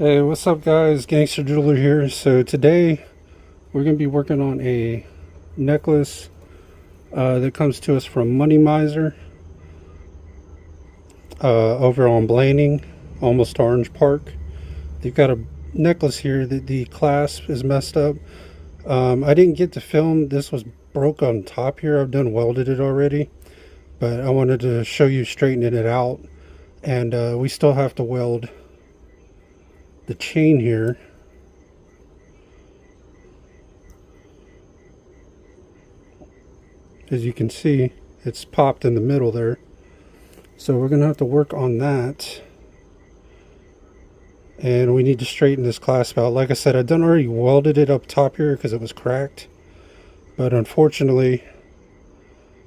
Hey, what's up guys? Gangster Jeweler here. So today we're going to be working on a necklace that comes to us from Money Miser over on Blanding, almost Orange Park. They've got a necklace here that the clasp is messed up. I didn't get to film. This was broke on top here. I've done welded it already, but I wanted to show you straightening it out. And we still have to weld the chain here. As you can see, it's popped in the middle there. So we're going to have to work on that. And we need to straighten this clasp out. Like I said, I done already welded it up top here because it was cracked. But unfortunately,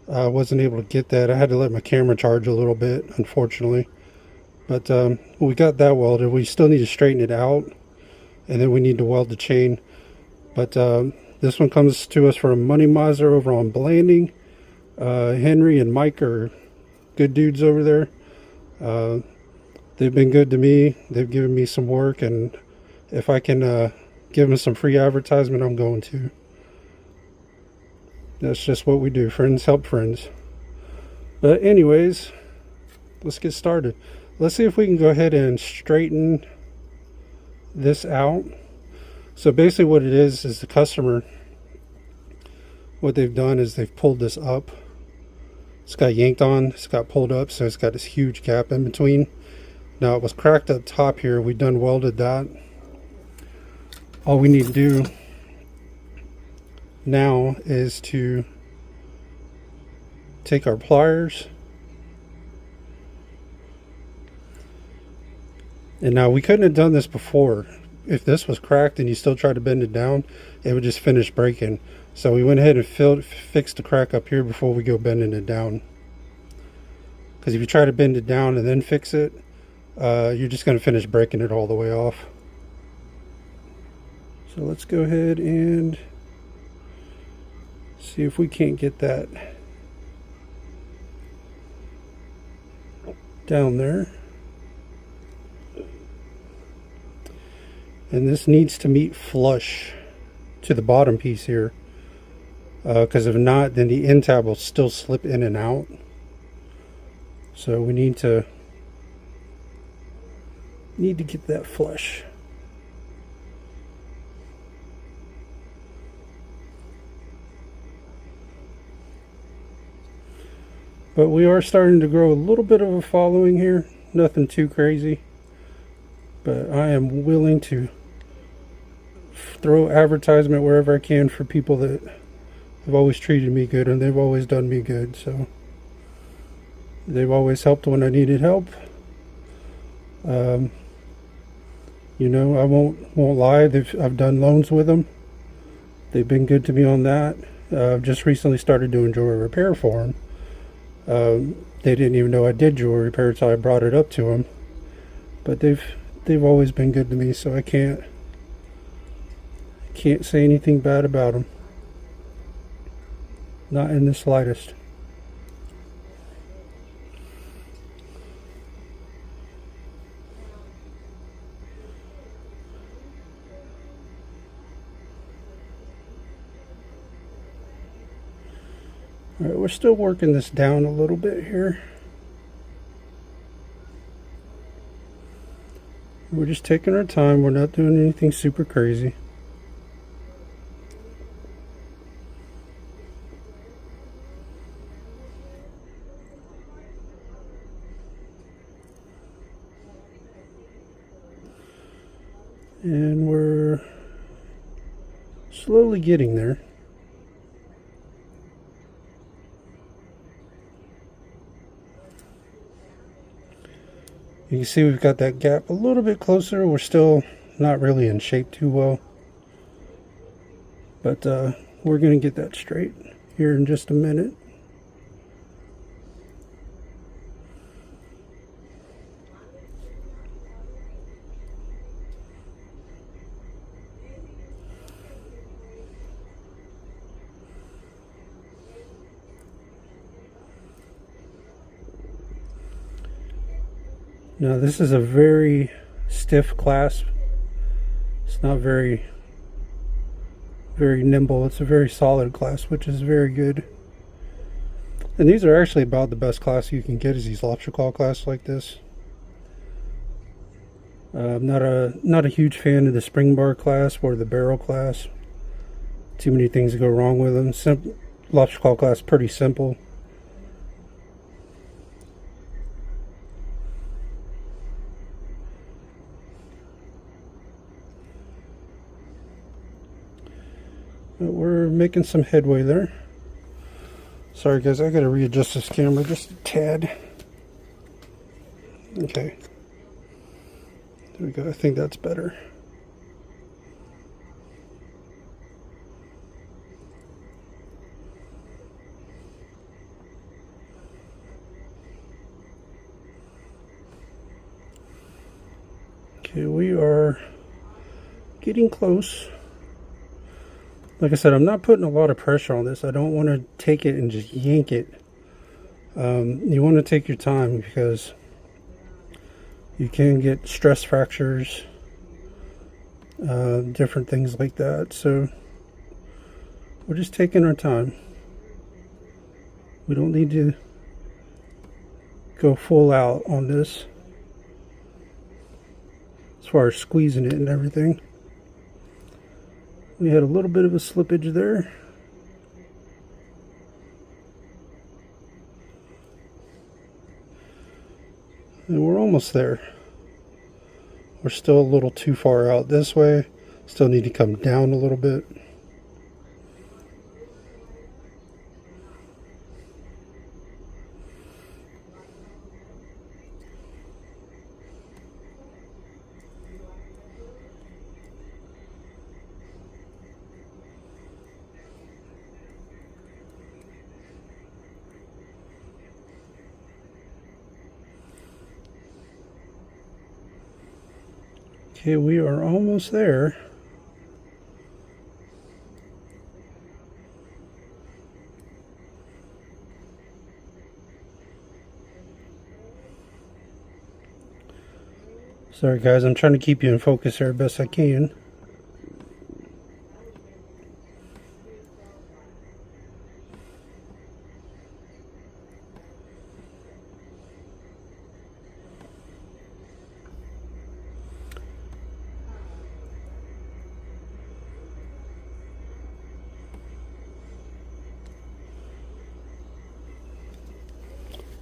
I wasn't able to get that. I had to let my camera charge a little bit, unfortunately. But we got that welded. We still need to straighten it out. And then we need to weld the chain. But this one comes to us from Money Miser over on Blanding. Henry and Mike are good dudes over there. They've been good to me. They've given me some work, and if I can give them some free advertisement, I'm going to. That's just what we do. Friends help friends. But anyways, let's get started. Let's see if we can go ahead and straighten this out. So basically what it is the customer, what they've done is they've pulled this up. It's got yanked on, it's got pulled up, so it's got this huge gap in between. Now it was cracked up top here. We done welded that. All we need to do now is to take our pliers. And now we couldn't have done this before. If this was cracked and you still tried to bend it down, it would just finish breaking. So we went ahead and fixed the crack up here before we go bending it down. Because if you try to bend it down and then fix it, you're just going to finish breaking it all the way off. So let's go ahead and see if we can't get that down there. And this needs to meet flush to the bottom piece here. Because if not, then the end tab will still slip in and out. So we need to get that flush. But we are starting to grow a little bit of a following here. Nothing too crazy. But I am willing to throw advertisement wherever I can for people that have always treated me good, and they've always done me good. So they've always helped when I needed help. You know, I won't lie. I've done loans with them. They've been good to me on that. I've just recently started doing jewelry repair for them. They didn't even know I did jewelry repair until I brought it up to them. But they've always been good to me, so I can't say anything bad about them. Not in the slightest. Alright, we're still working this down a little bit here. We're just taking our time. We're not doing anything super crazy. And we're slowly getting there. You can see we've got that gap a little bit closer. We're still not really in shape too well. But we're going to get that straight here in just a minute. Now this is a very stiff clasp. not very nimble. It's a very solid clasp, which is very good. And these are actually about the best clasp you can get, is these lobster claw clasps like this. I'm not a huge fan of the spring bar clasp or the barrel clasp. Too many things go wrong with them. Lobster claw clasp pretty simple. But we're making some headway there. Sorry guys, I gotta readjust this camera just a tad. Okay. There we go. I think that's better. Okay, we are getting close. Like I said, I'm not putting a lot of pressure on this. I don't want to take it and just yank it. You want to take your time because you can get stress fractures, different things like that. So we're just taking our time. We don't need to go full out on this as far as squeezing it and everything. We had a little bit of a slippage there. And we're almost there. We're still a little too far out this way. Still need to come down a little bit. Okay, we are almost there. Sorry guys, I'm trying to keep you in focus here best I can.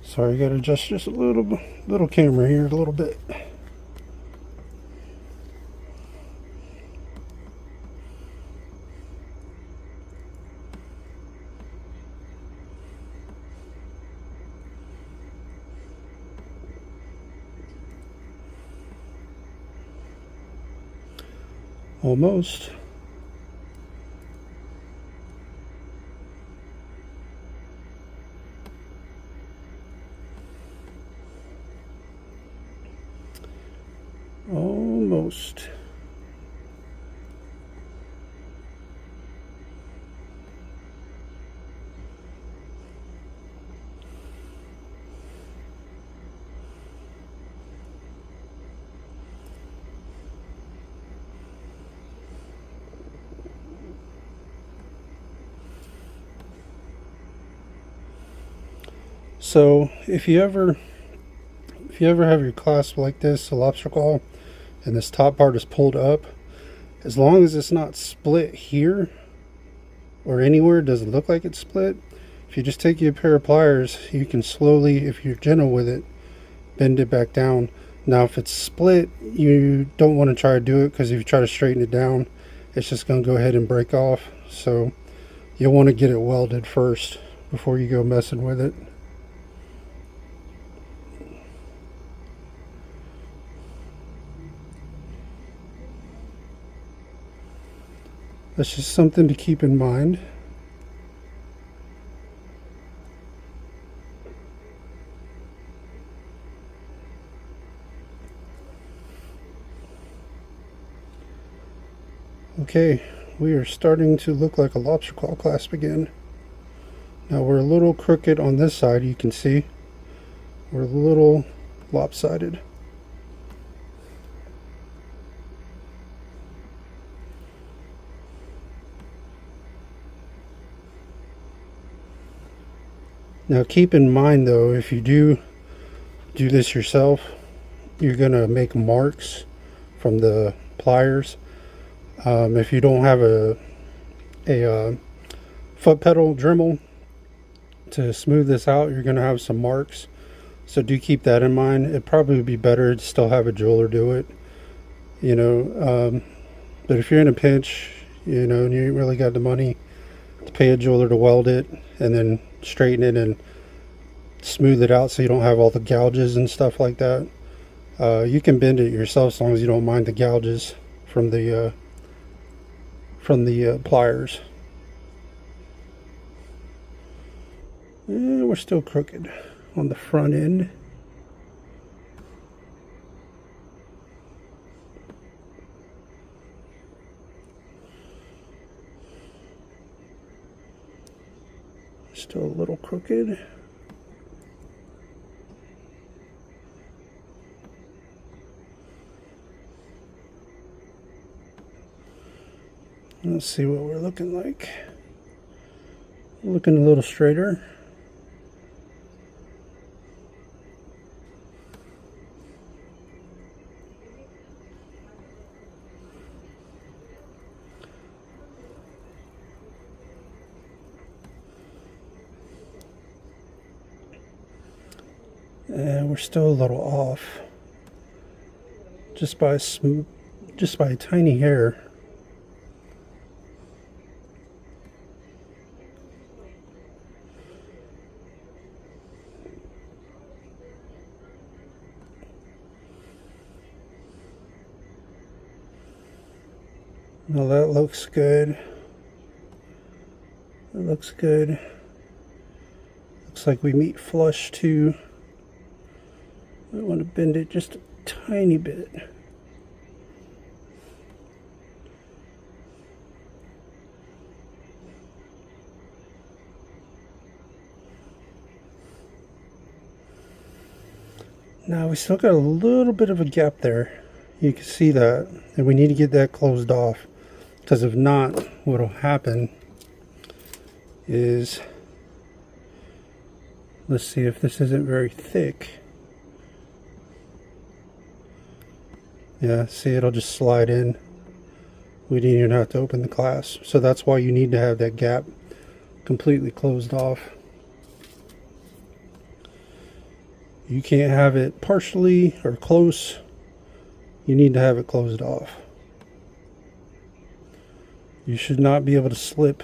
Sorry, I gotta adjust just a little camera here a little bit. Almost. Almost. So if you ever have your clasp like this, a lobster claw, and this top part is pulled up, as long as it's not split here or anywhere it doesn't look like it's split, if you just take you a pair of pliers, you can slowly, if you're gentle with it, bend it back down. Now if it's split, you don't want to try to do it, because if you try to straighten it down, it's just going to go ahead and break off. So you'll want to get it welded first before you go messing with it. That's just something to keep in mind. Okay, we are starting to look like a lobster claw clasp again. Now we're a little crooked on this side, you can see. We're a little lopsided. Now keep in mind though, if you do this yourself, you're gonna make marks from the pliers. If you don't have a foot pedal Dremel to smooth this out, you're gonna have some marks. So do keep that in mind. It'd probably be better to still have a jeweler do it, you know. But if you're in a pinch, you know, and you ain't really got the money to pay a jeweler to weld it and then straighten it and smooth it out so you don't have all the gouges and stuff like that, you can bend it yourself as long as you don't mind the gouges from the pliers. We're still crooked on the front end. Still a little crooked. Let's see what we're looking like. Looking a little straighter. And we're still a little off, just by a tiny hair. Now that looks good. It looks good. Looks like we meet flush too. I want to bend it just a tiny bit. Now we still got a little bit of a gap there. You can see that, and we need to get that closed off, because if not, what will happen is, let's see if this isn't very thick. Yeah, see, it'll just slide in. We didn't even have to open the clasp. So that's why you need to have that gap completely closed off. You can't have it partially or close. You need to have it closed off. You should not be able to slip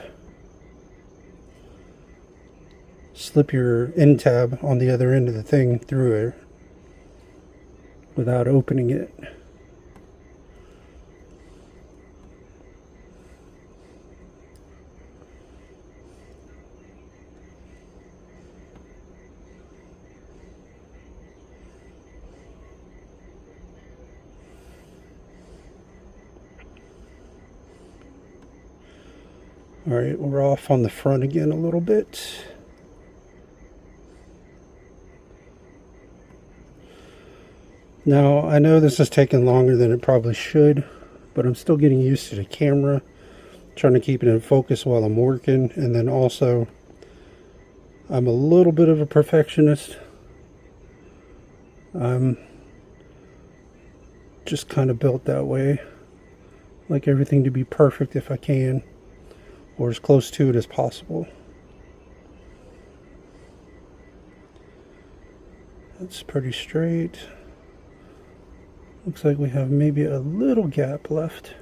your end tab on the other end of the thing through it without opening it. Alright, we're off on the front again a little bit. Now, I know this is taking longer than it probably should, but I'm still getting used to the camera, trying to keep it in focus while I'm working, and then also, I'm a little bit of a perfectionist. I'm just kind of built that way. Like everything to be perfect if I can, or as close to it as possible. That's pretty straight. Looks like we have maybe a little gap left.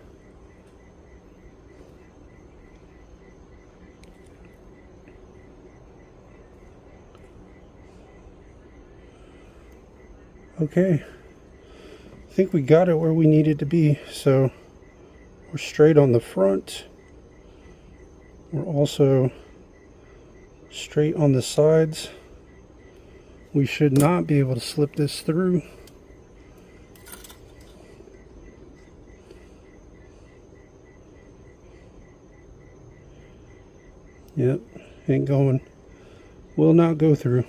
Okay, I think we got it where we needed to be. So we're straight on the front. We're also straight on the sides. We should not be able to slip this through. Yep, ain't going. Will not go through.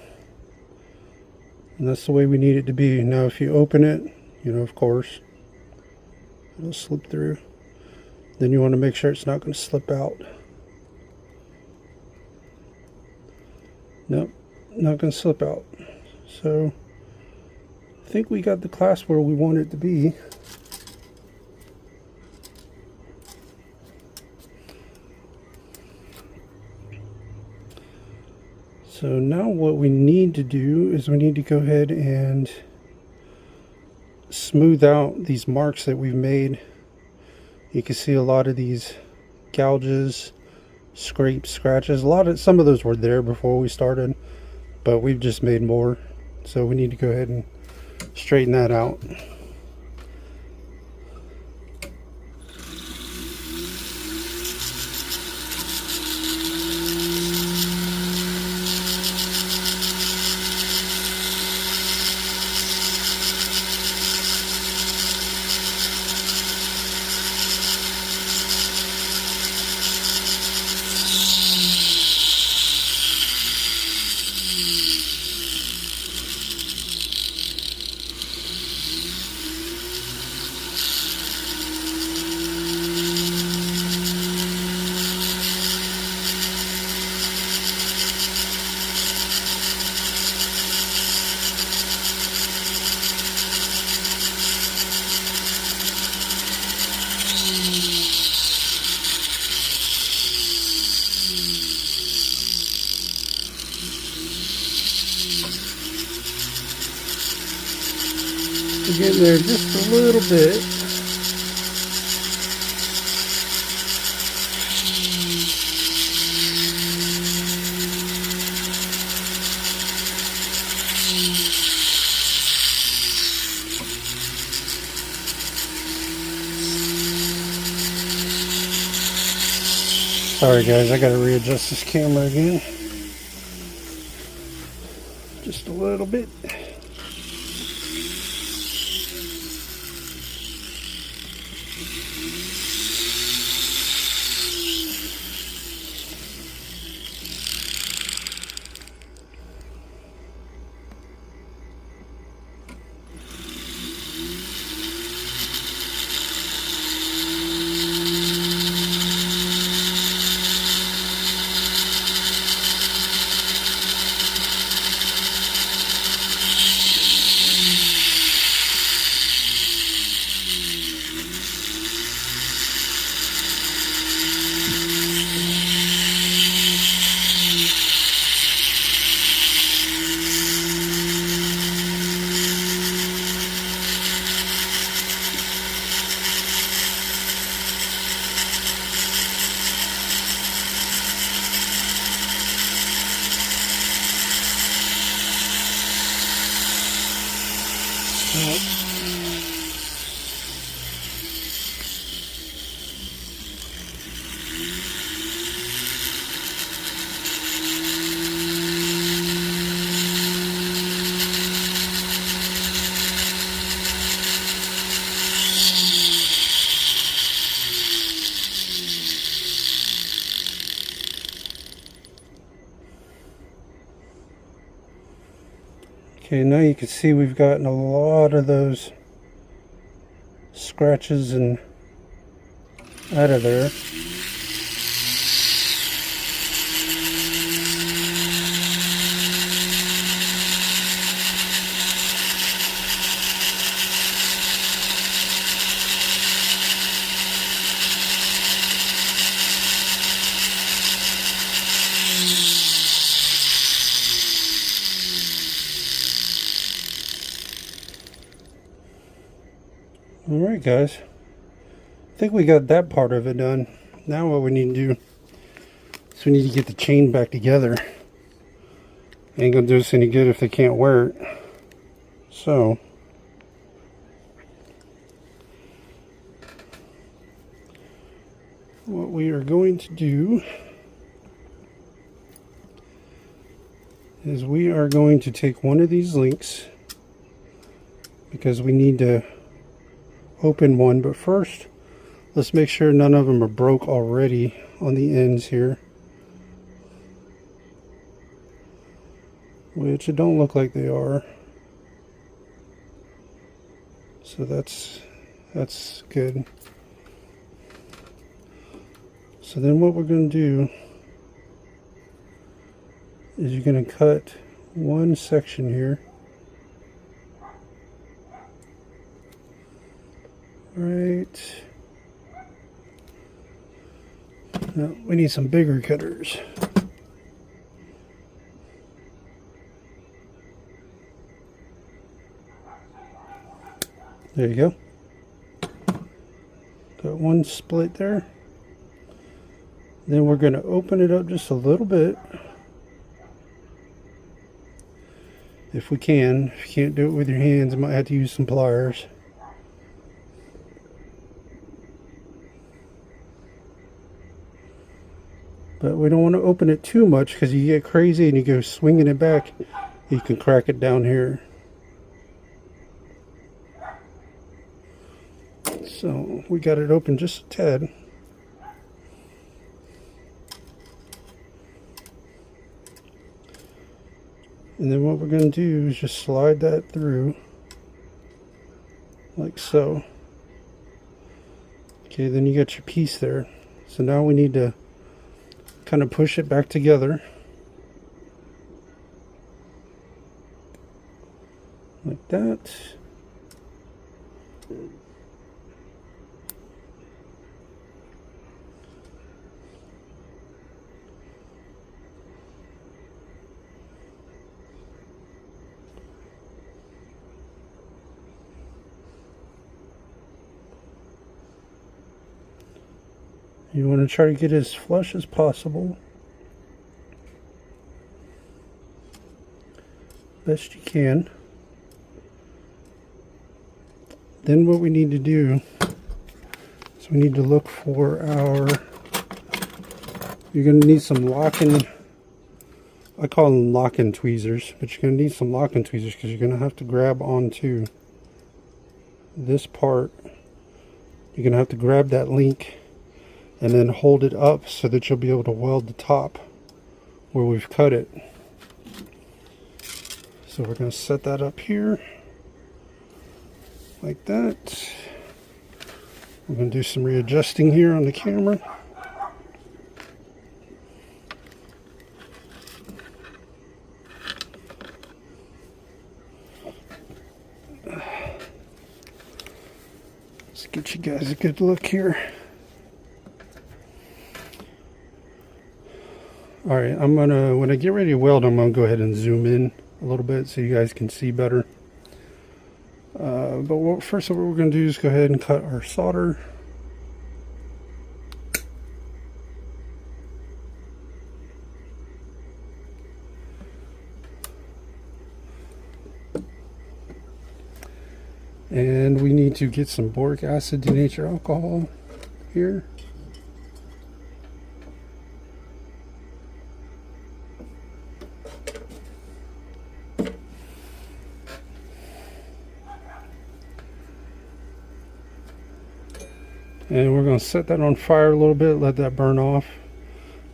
And that's the way we need it to be. Now if you open it, you know, of course, it'll slip through. Then you want to make sure it's not going to slip out. Nope, not going to slip out. So I think we got the clasp where we want it to be. So now what we need to do is we need to go ahead and smooth out these marks that we've made. You can see a lot of these gouges, scrapes, scratches. Some of those were there before we started, but we've just made more. So we need to go ahead and straighten that out. We're getting there just a little bit. Sorry guys, I gotta readjust this camera again. Just a little bit. Okay, now you can see we've gotten a lot of those scratches and out of there. Alright guys, I think we got that part of it done. Now what we need to do is we need to get the chain back together. Ain't gonna do us any good if they can't wear it. So what we are going to do is we are going to take one of these links, because we need to open one, but first let's make sure none of them are broke already on the ends here, which it don't look like they are. So that's good. So then what we're going to do is you're going to cut one section here. Right. No, we need some bigger cutters. There you go. Got one split there. Then we're going to open it up just a little bit. If we can. If you can't do it with your hands, you might have to use some pliers. But we don't want to open it too much, because you get crazy and you go swinging it back, you can crack it down here. So we got it open just a tad. And then what we're going to do is just slide that through like so. Okay, then you got your piece there. So now we need to kind of push it back together like that. You want to try to get as flush as possible. Best you can. Then what we need to do is we need to look for our, you're going to need some locking, I call them locking tweezers, but you're going to need some locking tweezers because you're going to have to grab onto this part. You're going to have to grab that link and then hold it up so that you'll be able to weld the top where we've cut it. So we're going to set that up here like that. We're going to do some readjusting here on the camera. Let's get you guys a good look here. Alright, I'm gonna, when I get ready to weld, I'm gonna go ahead and zoom in a little bit so you guys can see better. But first what we're gonna do is go ahead and cut our solder. And we need to get some boric acid denatured alcohol here. And we're going to set that on fire a little bit, let that burn off.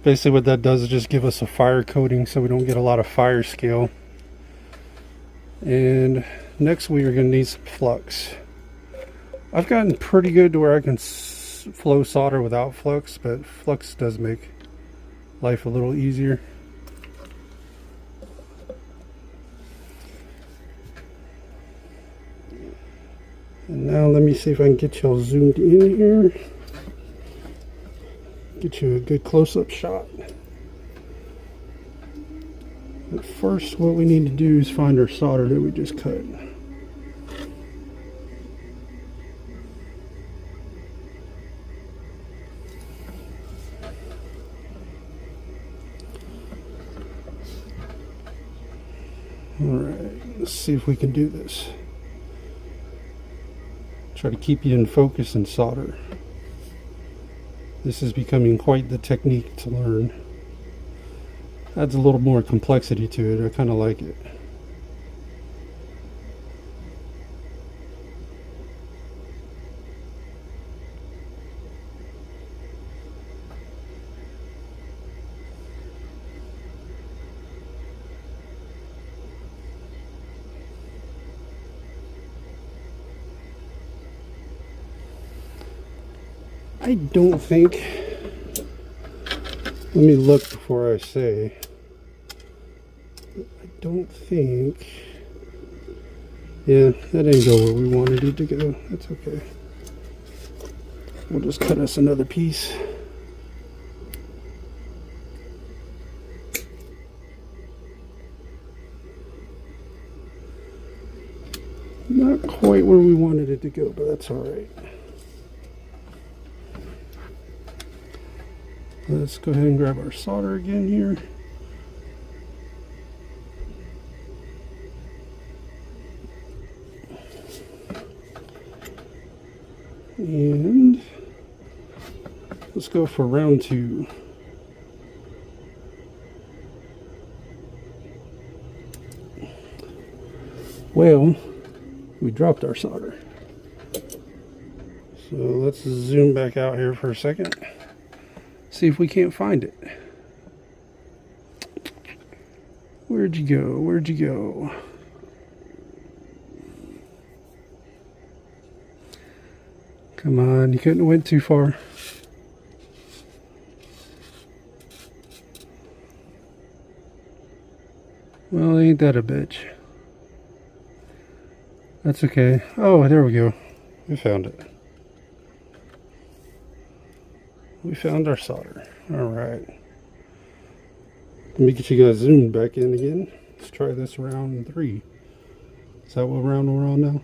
Basically what that does is just give us a fire coating so we don't get a lot of fire scale. And next we are going to need some flux. I've gotten pretty good to where I can flow solder without flux, but flux does make life a little easier. And now let me see if I can get y'all zoomed in here. Get you a good close-up shot. But first what we need to do is find our solder that we just cut. Alright, let's see if we can do this. Try to keep you in focus and solder. This is becoming quite the technique to learn. Adds a little more complexity to it. I kind of like it. I don't think, let me look before I say, I don't think... Yeah, that didn't go where we wanted it to go. That's okay. We'll just cut us another piece. Not quite where we wanted it to go, but that's all right. Let's go ahead and grab our solder again here. And let's go for round 2. Well, we dropped our solder. So let's zoom back out here for a second. See if we can't find it. Where'd you go? Where'd you go? Come on, you couldn't have went too far. Well, ain't that a bitch? That's okay. Oh, there we go. We found it. We found our solder. Alright. Let me get you guys zoomed back in again. Let's try this round 3. Is that what round we're on now?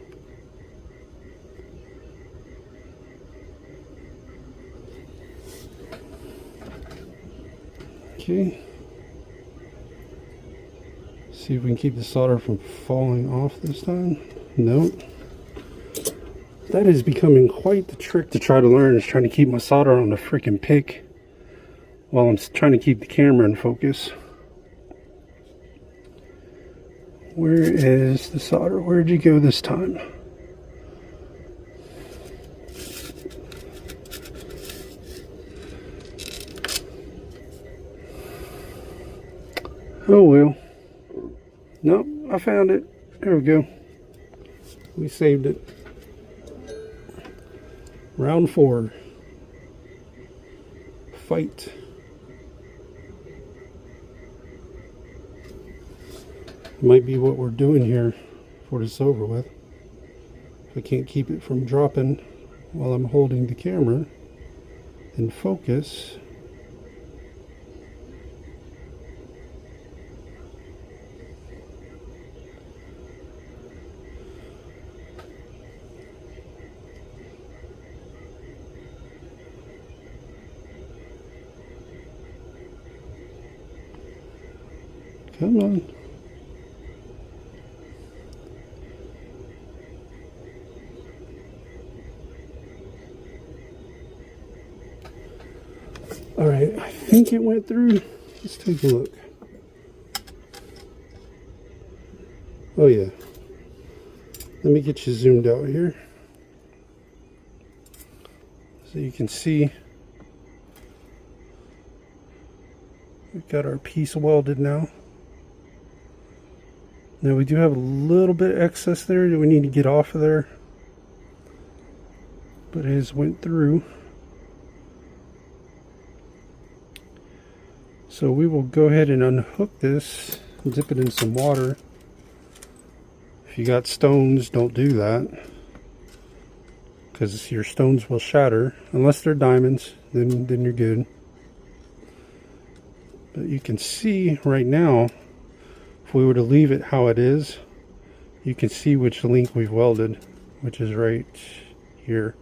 Okay. See if we can keep the solder from falling off this time. Nope. That is becoming quite the trick to try to learn, is trying to keep my solder on the freaking pick while I'm trying to keep the camera in focus. Where is the solder? Where'd you go this time? Oh well. Nope, I found it. There we go. We saved it. Round 4. Fight. Might be what we're doing here before it's over with. If I can't keep it from dropping while I'm holding the camera in focus. Come on. All right, I think it went through. Let's take a look. Oh yeah. Let me get you zoomed out here so you can see. We've got our piece welded now. Now we do have a little bit of excess there that we need to get off of there, but it has went through. So we will go ahead and unhook this, dip it in some water. If you got stones, don't do that, because your stones will shatter. Unless they're diamonds, then you're good. But you can see right now, if we were to leave it how it is, you can see which link we've welded, which is right here,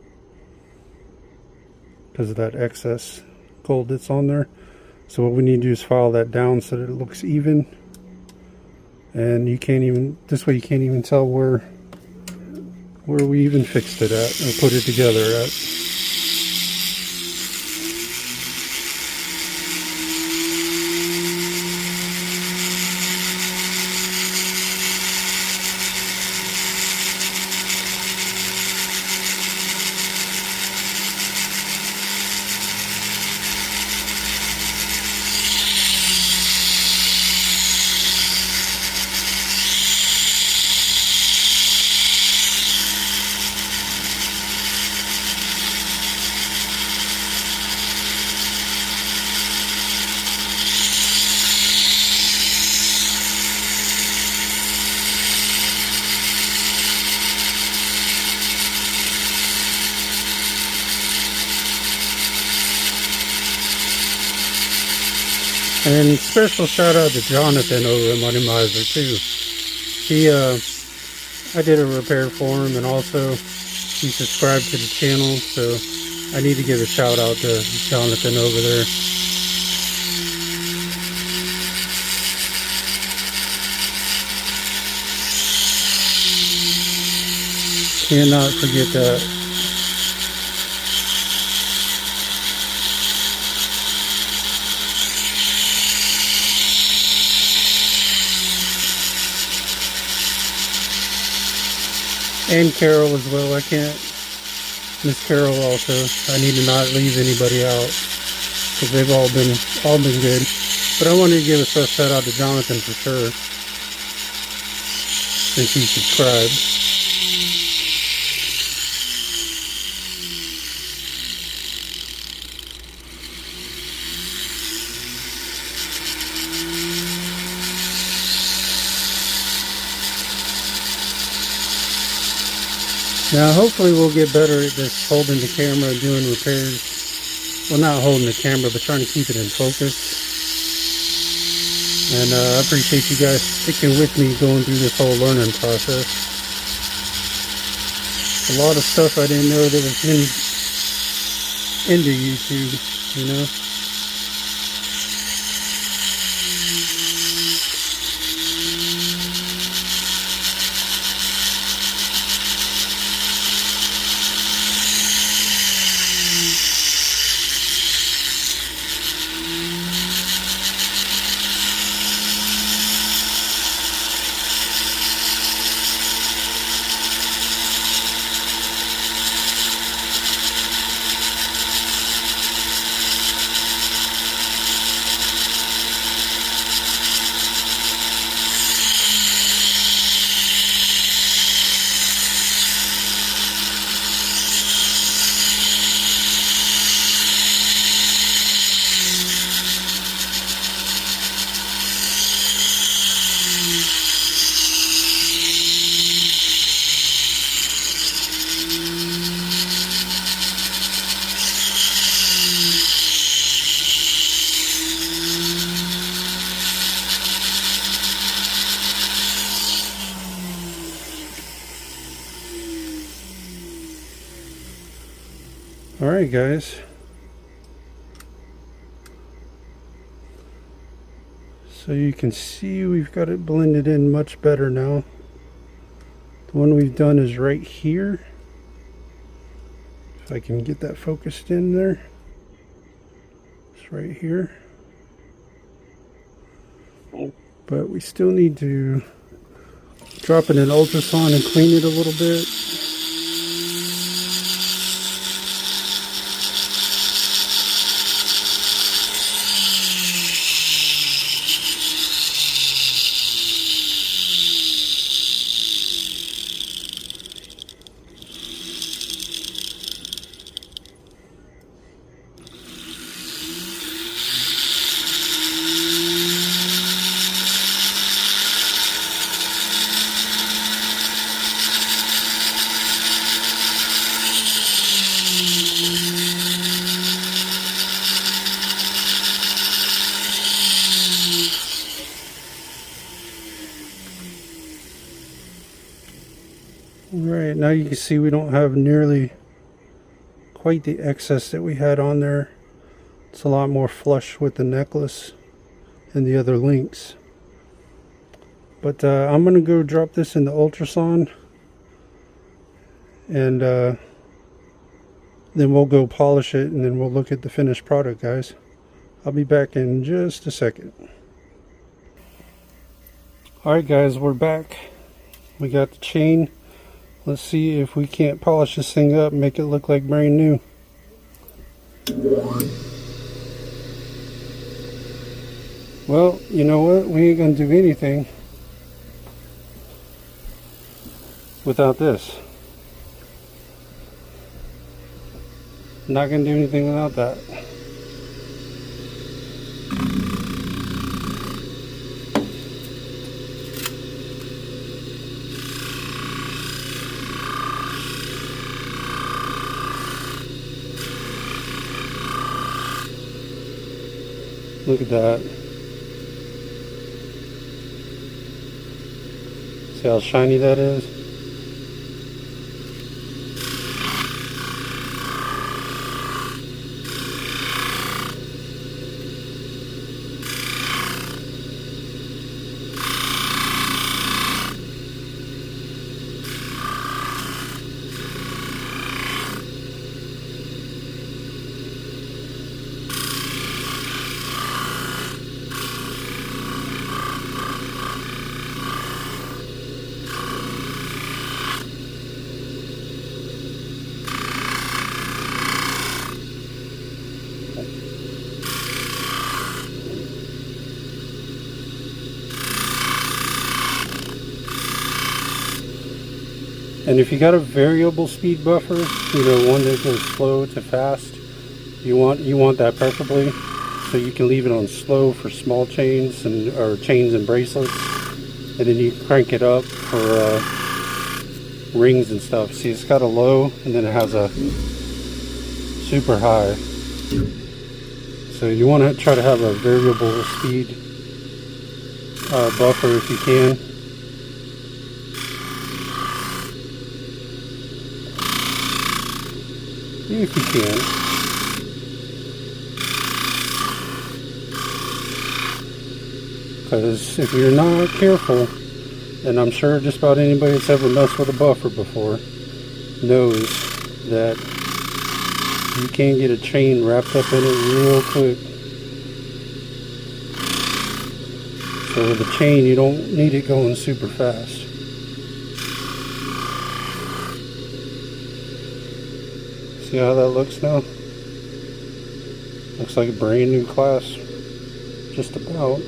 because of that excess gold that's on there. So what we need to do is file that down so that it looks even, and you can't even, this way you can't even tell where we even fixed it at or put it together at. And special shout out to Jonathan over at Money Miser too. He, I did a repair for him, and also he subscribed to the channel, so I need to give a shout out to Jonathan over there. Cannot forget that. And Carol as well. I can't miss Carol also. I need to not leave anybody out because they've all been good. But I wanted to give a special shout out to Jonathan for sure, since he subscribed. Now hopefully we'll get better at this holding the camera and doing repairs. Well, not holding the camera, but trying to keep it in focus. And I appreciate you guys sticking with me going through this whole learning process. A lot of stuff I didn't know that was into YouTube, you know. Alright guys, so you can see we've got it blended in much better now. The one we've done is right here. If I can get that focused in there. It's right here. But we still need to drop it in ultrasound and clean it a little bit. Right, now you can see we don't have nearly quite the excess that we had on there. It's a lot more flush with the necklace and the other links. But I'm going to go drop this in the ultrasound, and then we'll go polish it, and then we'll look at the finished product, guys. I'll be back in just a second. Alright guys, we're back. We got the chain. Let's see if we can't polish this thing up and make it look like brand new. Well, you know what? We ain't gonna do anything without this. Not gonna do anything without that. Look at that. See how shiny that is? And if you got a variable speed buffer, you know, one that goes slow to fast, you want that preferably, so you can leave it on slow for small chains or chains and bracelets, and then you crank it up for rings and stuff. See, it's got a low and then it has a super high. So you want to try to have a variable speed buffer if you can. If you can. Because if you're not careful, and I'm sure just about anybody that's ever messed with a buffer before knows that you can get a chain wrapped up in it real quick. So with the chain, you don't need it going super fast. See how that looks now? Looks like a brand new class. Just about.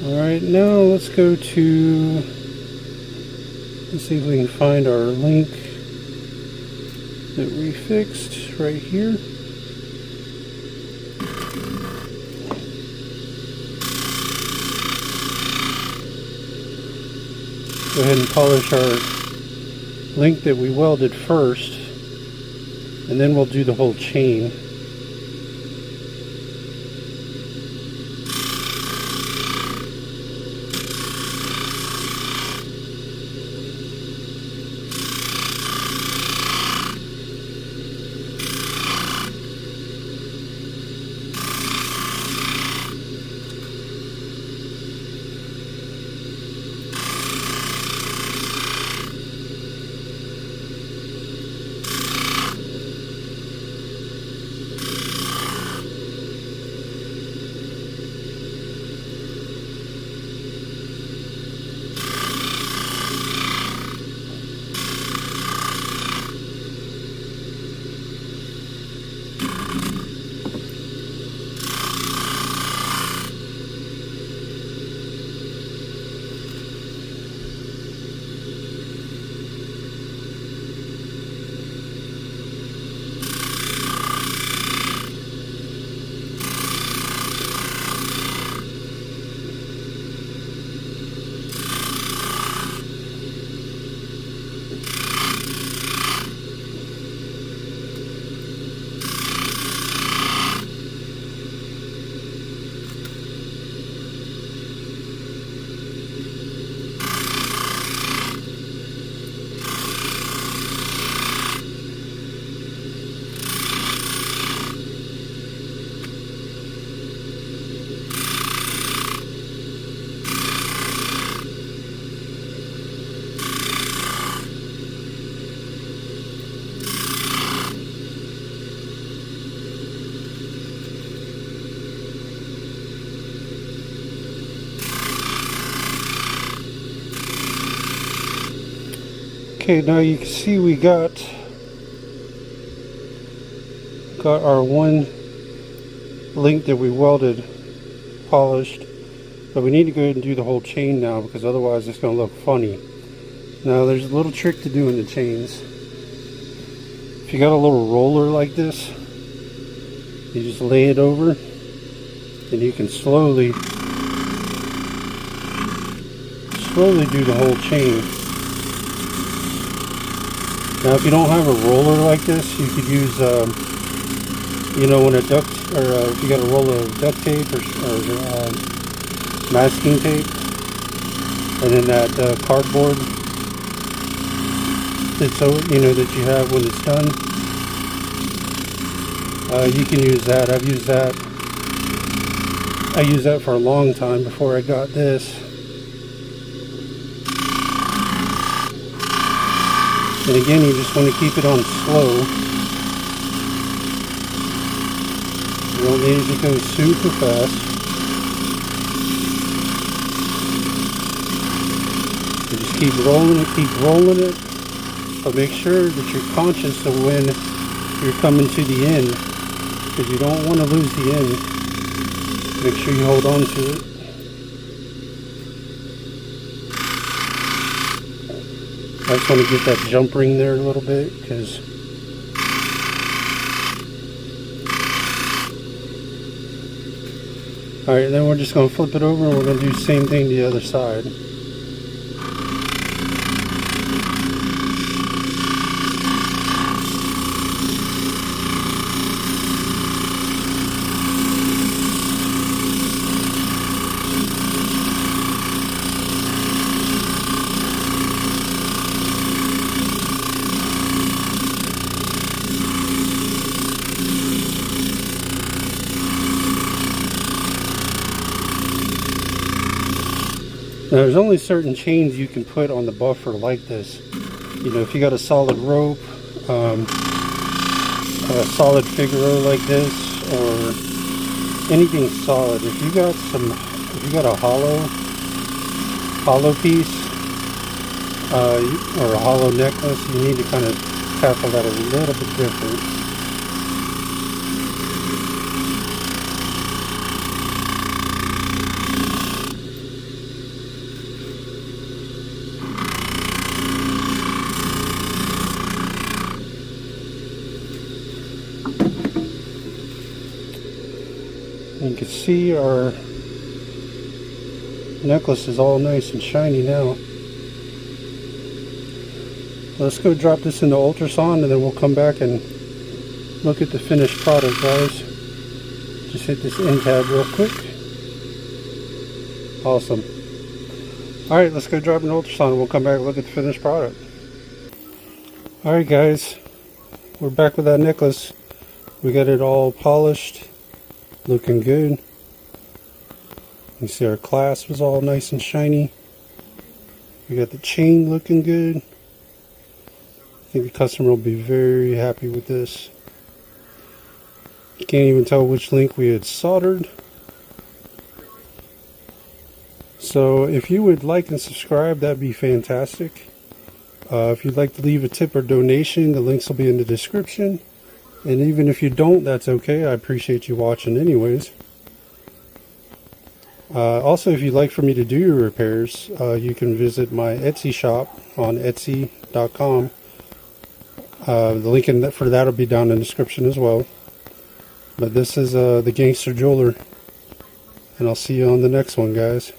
Alright, now let's go to, let's see if we can find our link that we fixed right here. Go ahead and polish our link that we welded first, and then we'll do the whole chain. Okay, now you can see we got our one link that we welded polished, But we need to go ahead and do the whole chain now, because otherwise it's going to look funny. Now there's a little trick to doing the chains. If you got a little roller like this, you just lay it over and you can slowly do the whole chain. Now if you don't have a roller like this, you could use you know, when a duct, or if you got a roll of duct tape or masking tape, and then that cardboard that's, you know, that you have when it's done, you can use that. I used that for a long time before I got this. And again, you just want to keep it on slow. You don't need it to go super fast. You just keep rolling it, but make sure that you're conscious of when you're coming to the end, because you don't want to lose the end. Make sure you hold on to it. I just want to get that jump ring there a little bit, because alright, then we're just going to flip it over and we're going to do the same thing to the other side. Now there's only certain chains you can put on the buffer like this. You know, if you got a solid rope, a solid Figaro like this, or anything solid. If you got a hollow piece, or a hollow necklace, you need to kind of tackle that a little bit different. You can see our necklace is all nice and shiny now. Let's go drop this into ultrasound and then we'll come back and look at the finished product, guys. Just hit this end tab real quick. Awesome. Alright, let's go drop an ultrasound and we'll come back and look at the finished product. Alright guys, we're back with that necklace. We got it all polished, looking good. You see our clasp is all nice and shiny. We got the chain looking good. I think the customer will be very happy with this. You can't even tell which link we had soldered. So if you would like and subscribe, that'd be fantastic. If you'd like to leave a tip or donation, the links will be in the description. And even if you don't, that's okay. I appreciate you watching anyways. Also, if you'd like for me to do your repairs, you can visit my Etsy shop on Etsy.com. The link for that will be down in the description as well. But this is the Gangster Jeweler. And I'll see you on the next one, guys.